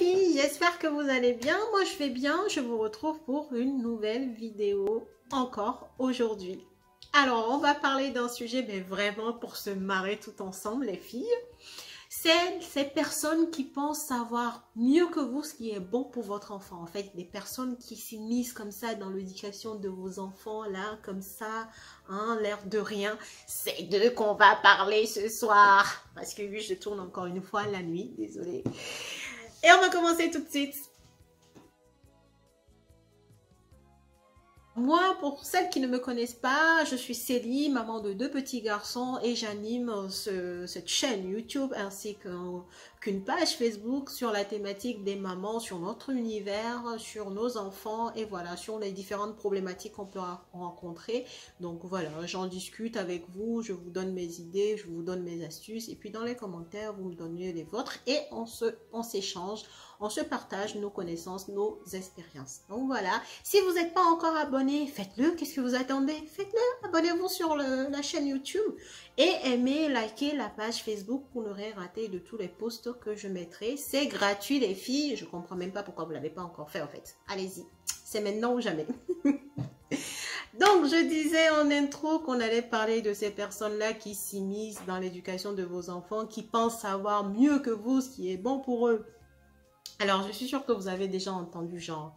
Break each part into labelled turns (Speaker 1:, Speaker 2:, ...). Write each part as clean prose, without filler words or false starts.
Speaker 1: filles, j'espère que vous allez bien. Moi je vais bien, je vous retrouve pour une nouvelle vidéo encore aujourd'hui. Alors on va parler d'un sujet mais vraiment pour se marrer tout ensemble les filles. C'est ces personnes qui pensent savoir mieux que vous ce qui est bon pour votre enfant. En fait, des personnes qui s'immiscent comme ça dans l'éducation de vos enfants, là, comme ça, hein, l'air de rien. C'est d'eux qu'on va parler ce soir. Parce que oui, je tourne encore une fois la nuit, désolée. Et on va commencer tout de suite. Moi, pour celles qui ne me connaissent pas, je suis Célie, maman de 2 petits garçons et j'anime cette chaîne YouTube ainsi qu'une page Facebook sur la thématique des mamans, sur notre univers, sur nos enfants et voilà, sur les différentes problématiques qu'on peut rencontrer. Donc voilà, j'en discute avec vous, je vous donne mes idées, je vous donne mes astuces et puis dans les commentaires, vous me donnez les vôtres et on s'échange, on se partage nos connaissances, nos expériences. Donc voilà, si vous n'êtes pas encore abonné, faites-le. Qu'est-ce que vous attendez? Faites-le. Abonnez-vous sur la chaîne YouTube et aimez, likez la page Facebook pour ne rien rater de tous les posts que je mettrai. C'est gratuit les filles. Je ne comprends même pas pourquoi vous ne l'avez pas encore fait en fait. Allez-y. C'est maintenant ou jamais. Donc, je disais en intro qu'on allait parler de ces personnes-là qui s'immiscent dans l'éducation de vos enfants, qui pensent savoir mieux que vous ce qui est bon pour eux. Alors, je suis sûre que vous avez déjà entendu genre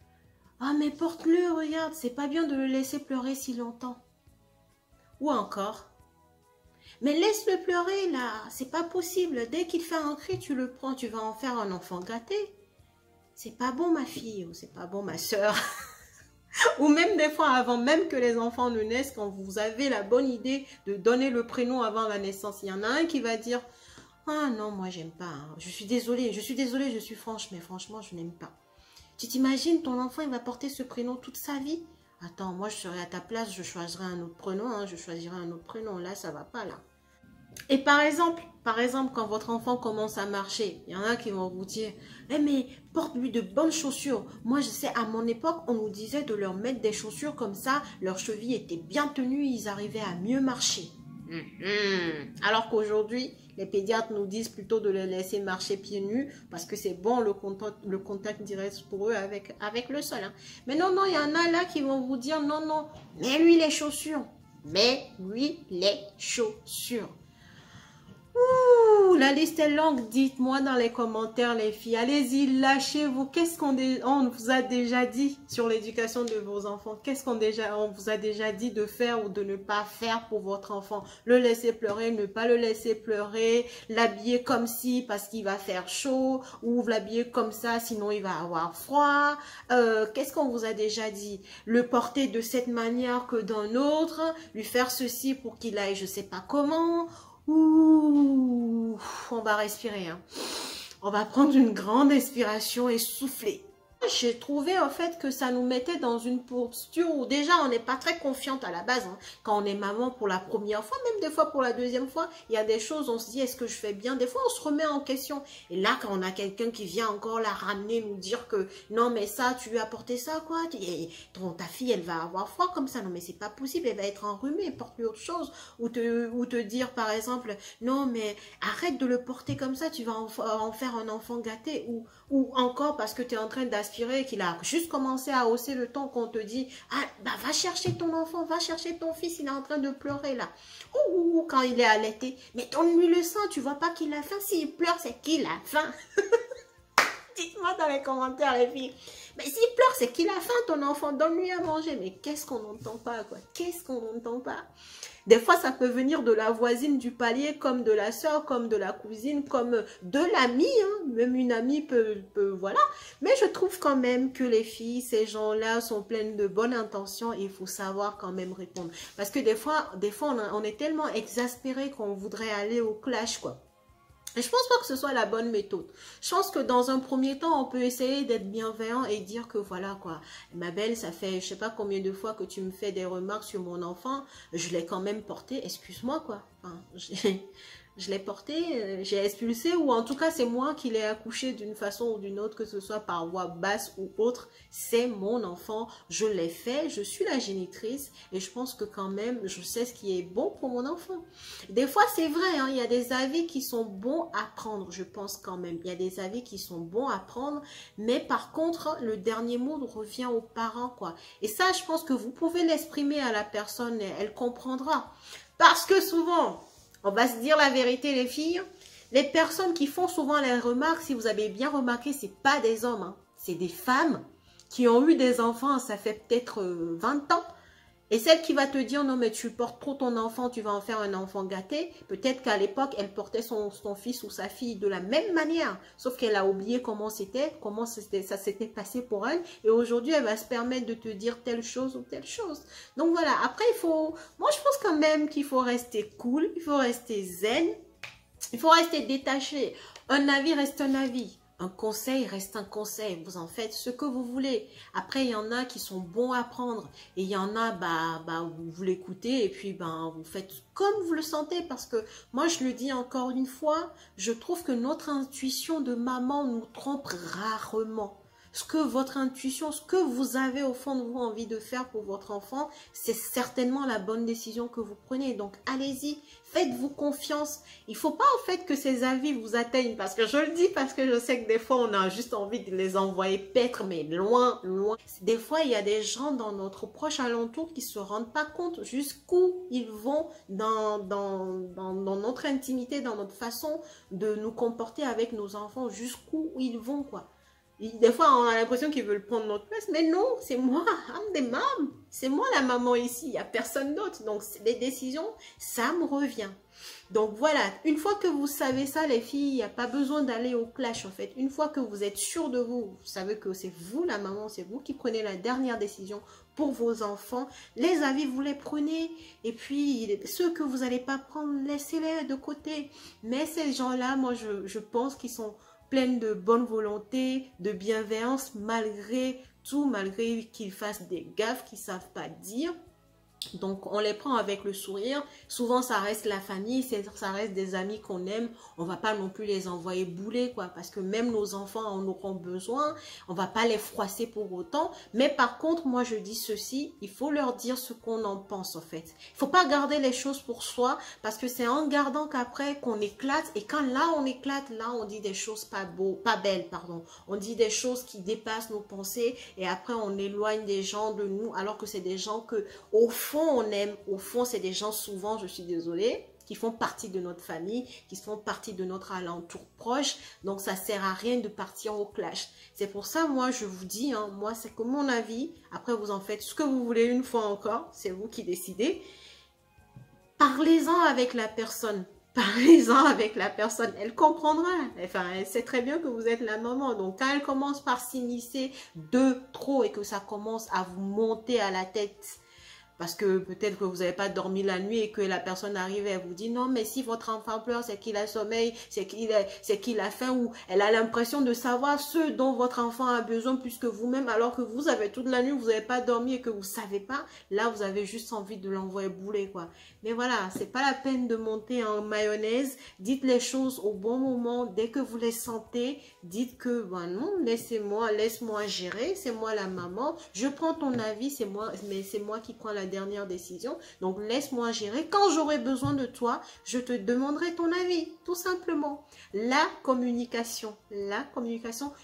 Speaker 1: « Ah, mais porte-le, regarde, c'est pas bien de le laisser pleurer si longtemps. » Ou encore « Mais laisse-le pleurer, là, c'est pas possible. Dès qu'il fait un cri, tu le prends, tu vas en faire un enfant gâté. C'est pas bon, ma fille, ou c'est pas bon, ma soeur. » Ou même des fois, avant même que les enfants ne naissent, quand vous avez la bonne idée de donner le prénom avant la naissance, il y en a un qui va dire « Ah non, moi j'aime pas, hein. Je suis désolée, je suis franche, mais franchement, je n'aime pas. » Tu t'imagines, ton enfant, il va porter ce prénom toute sa vie? Attends, moi je serais à ta place, je choisirais un autre prénom, hein, je choisirais un autre prénom, là ça va pas là. Et par exemple, quand votre enfant commence à marcher, il y en a qui vont vous dire eh mais porte-lui de bonnes chaussures. Moi je sais, à mon époque, on nous disait de leur mettre des chaussures comme ça, leurs chevilles étaient bien tenues, ils arrivaient à mieux marcher. Alors qu'aujourd'hui, les pédiatres nous disent plutôt de les laisser marcher pieds nus parce que c'est bon le contact direct pour eux avec le sol. Hein. Mais non, non, il y en a là qui vont vous dire non, non, mets-lui les chaussures. Mets-lui les chaussures. Ouh, la liste est longue. Dites-moi dans les commentaires, les filles. Allez-y, lâchez-vous. Qu'est-ce qu'on vous a déjà dit sur l'éducation de vos enfants? Qu'est-ce qu'on vous a déjà dit de faire ou de ne pas faire pour votre enfant? Le laisser pleurer, ne pas le laisser pleurer, l'habiller comme si parce qu'il va faire chaud, ou l'habiller comme ça sinon il va avoir froid. Qu'est-ce qu'on vous a déjà dit? Le porter de cette manière que d'un autre, lui faire ceci pour qu'il aille je sais pas comment. Ouh, on va respirer, hein. On va prendre une grande expiration et souffler. J'ai trouvé en fait que ça nous mettait dans une posture où déjà on n'est pas très confiante à la base. Hein. Quand on est maman pour la première fois, même des fois pour la deuxième fois, il y a des choses, on se dit est-ce que je fais bien? Des fois on se remet en question. Et là quand on a quelqu'un qui vient encore la ramener, nous dire que non mais ça, tu lui as apporté ça quoi? Et ta fille elle va avoir froid comme ça. Non mais c'est pas possible, elle va être enrhumée, porte-lui autre chose. Ou te dire par exemple non mais arrête de le porter comme ça, tu vas en faire un enfant gâté. Ou encore parce que tu es en train d'aspirer qu'il a juste commencé à hausser le ton qu'on te dit ah bah va chercher ton enfant, va chercher ton fils, il est en train de pleurer là. Ou quand il est allaité, mais donne-lui le sein, tu vois pas qu'il a faim, s'il pleure c'est qu'il a faim. Dites-moi dans les commentaires les filles. Mais s'il pleure, c'est qu'il a faim ton enfant, donne-lui à manger. Mais qu'est-ce qu'on n'entend pas quoi? Qu'est-ce qu'on n'entend pas? Des fois, ça peut venir de la voisine du palier, comme de la soeur, comme de la cousine, comme de l'amie. Hein. Même une amie peut, voilà. Mais je trouve quand même que les filles, ces gens-là sont pleines de bonnes intentions et il faut savoir quand même répondre. Parce que des fois on est tellement exaspéré qu'on voudrait aller au clash, quoi. Et je pense pas que ce soit la bonne méthode. Je pense que dans un premier temps, on peut essayer d'être bienveillant et dire que voilà quoi, ma belle, ça fait je sais pas combien de fois que tu me fais des remarques sur mon enfant, je l'ai quand même porté, excuse-moi quoi. Enfin, Je l'ai porté, j'ai expulsé, ou en tout cas, c'est moi qui l'ai accouché d'une façon ou d'une autre, que ce soit par voie basse ou autre. C'est mon enfant, je l'ai fait, je suis la génitrice et je pense que quand même, je sais ce qui est bon pour mon enfant. Des fois, c'est vrai, hein, il y a des avis qui sont bons à prendre, je pense quand même. Il y a des avis qui sont bons à prendre, mais par contre, le dernier mot revient aux parents, quoi. Et ça, je pense que vous pouvez l'exprimer à la personne, elle comprendra. Parce que souvent, on va se dire la vérité, les filles, les personnes qui font souvent les remarques, si vous avez bien remarqué, c'est pas des hommes, hein, c'est des femmes qui ont eu des enfants, ça fait peut-être 20 ans. Et celle qui va te dire, non mais tu portes trop ton enfant, tu vas en faire un enfant gâté, peut-être qu'à l'époque, elle portait son fils ou sa fille de la même manière, sauf qu'elle a oublié comment c'était, ça s'était passé pour elle, et aujourd'hui, elle va se permettre de te dire telle chose ou telle chose. Donc voilà, après, moi je pense quand même qu'il faut rester cool, il faut rester zen, il faut rester détaché. Un avis reste un avis. Un conseil reste un conseil. Vous en faites ce que vous voulez. Après, il y en a qui sont bons à prendre. Et il y en a, vous l'écoutez et puis, vous faites comme vous le sentez. Parce que moi, je le dis encore une fois, je trouve que notre intuition de maman nous trompe rarement. Ce que votre intuition, ce que vous avez au fond de vous envie de faire pour votre enfant, c'est certainement la bonne décision que vous prenez. Donc, allez-y, faites-vous confiance. Il ne faut pas en fait que ces avis vous atteignent, parce que je le dis, parce que je sais que des fois, on a juste envie de les envoyer paître, mais loin, loin. Des fois, il y a des gens dans notre proche alentour qui ne se rendent pas compte jusqu'où ils vont dans notre intimité, dans notre façon de nous comporter avec nos enfants, jusqu'où ils vont, quoi. Des fois, on a l'impression qu'ils veulent prendre notre place, mais non, c'est moi, I'm the mom. C'est moi la maman ici, il n'y a personne d'autre. Donc, les décisions, ça me revient. Donc, voilà, une fois que vous savez ça, les filles, il n'y a pas besoin d'aller au clash, en fait. Une fois que vous êtes sûr de vous, vous savez que c'est vous la maman, c'est vous qui prenez la dernière décision pour vos enfants. Les avis, vous les prenez. Et puis, ceux que vous n'allez pas prendre, laissez-les de côté. Mais ces gens-là, moi, je pense qu'ils sont pleine de bonne volonté, de bienveillance, malgré tout, malgré qu'ils fassent des gaffes qu'ils ne savent pas dire. Donc, on les prend avec le sourire. Souvent, ça reste la famille, ça reste des amis qu'on aime. On va pas non plus les envoyer bouler, quoi. Parce que même nos enfants en auront besoin. On va pas les froisser pour autant. Mais par contre, moi, je dis ceci. Il faut leur dire ce qu'on en pense, en fait. Il faut pas garder les choses pour soi. Parce que c'est en gardant qu'après qu'on éclate. Et quand là, on éclate, là, on dit des choses pas belles, pardon. On dit des choses qui dépassent nos pensées. Et après, on éloigne des gens de nous. Alors que c'est des gens que, au fond, on aime. Au fond, c'est des gens souvent, je suis désolée, qui font partie de notre famille, qui font partie de notre alentour proche. Donc, ça sert à rien de partir au clash. C'est pour ça, moi, je vous dis, hein, moi, c'est que mon avis. Après, vous en faites ce que vous voulez une fois encore. C'est vous qui décidez. Parlez-en avec la personne. Parlez-en avec la personne, elle comprendra. Enfin, elle sait très bien que vous êtes la maman. Donc, quand elle commence par s'immiscer de trop et que ça commence à vous monter à la tête, parce que peut-être que vous n'avez pas dormi la nuit et que la personne arrive et elle vous dit non, mais si votre enfant pleure, c'est qu'il a sommeil, c'est qu'il a faim, ou elle a l'impression de savoir ce dont votre enfant a besoin plus que vous-même, alors que vous avez toute la nuit, vous n'avez pas dormi et que vous ne savez pas. Là, vous avez juste envie de l'envoyer bouler, quoi. Mais voilà, c'est pas la peine de monter en mayonnaise. Dites les choses au bon moment. Dès que vous les sentez, dites que non, laisse-moi gérer. C'est moi la maman. Je prends ton avis, c'est moi, mais c'est moi qui prends la dernière décision. Donc, laisse-moi gérer. Quand j'aurai besoin de toi, je te demanderai ton avis, tout simplement. La communication,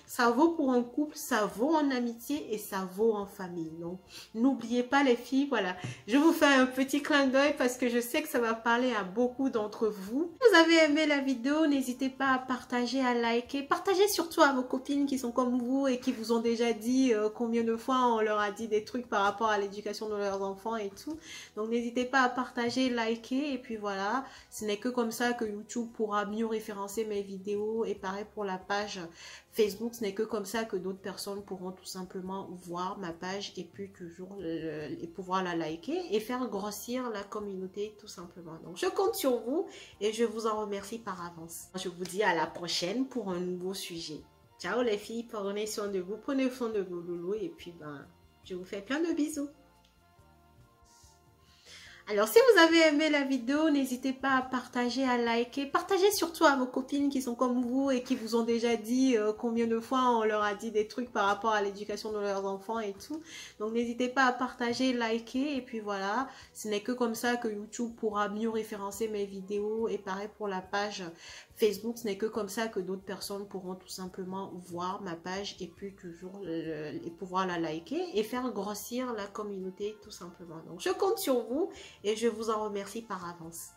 Speaker 1: ça vaut pour un couple, ça vaut en amitié et ça vaut en famille. Donc, n'oubliez pas les filles, voilà. Je vous fais un petit clin d'œil parce que je sais que ça va parler à beaucoup d'entre vous. Si vous avez aimé la vidéo, n'hésitez pas à partager, à liker. Partagez surtout à vos copines qui sont comme vous et qui vous ont déjà dit combien de fois on leur a dit des trucs par rapport à l'éducation de leurs enfants et tout. Donc n'hésitez pas à partager, liker et puis voilà. Ce n'est que comme ça que YouTube pourra mieux référencer mes vidéos et pareil pour la page Facebook. Ce n'est que comme ça que d'autres personnes pourront tout simplement voir ma page et puis toujours et pouvoir la liker et faire grossir la communauté tout simplement. Donc je compte sur vous et je vous en remercie par avance. Je vous dis à la prochaine pour un nouveau sujet. Ciao les filles, prenez soin de vous, prenez soin de vos loulous et puis je vous fais plein de bisous. Alors, si vous avez aimé la vidéo, n'hésitez pas à partager, à liker. Partagez surtout à vos copines qui sont comme vous et qui vous ont déjà dit combien de fois on leur a dit des trucs par rapport à l'éducation de leurs enfants et tout. Donc, n'hésitez pas à partager, liker. Et puis voilà, ce n'est que comme ça que YouTube pourra mieux référencer mes vidéos. Et pareil pour la page Facebook, ce n'est que comme ça que d'autres personnes pourront tout simplement voir ma page et puis toujours et pouvoir la liker et faire grossir la communauté tout simplement. Donc, je compte sur vous. Et je vous en remercie par avance.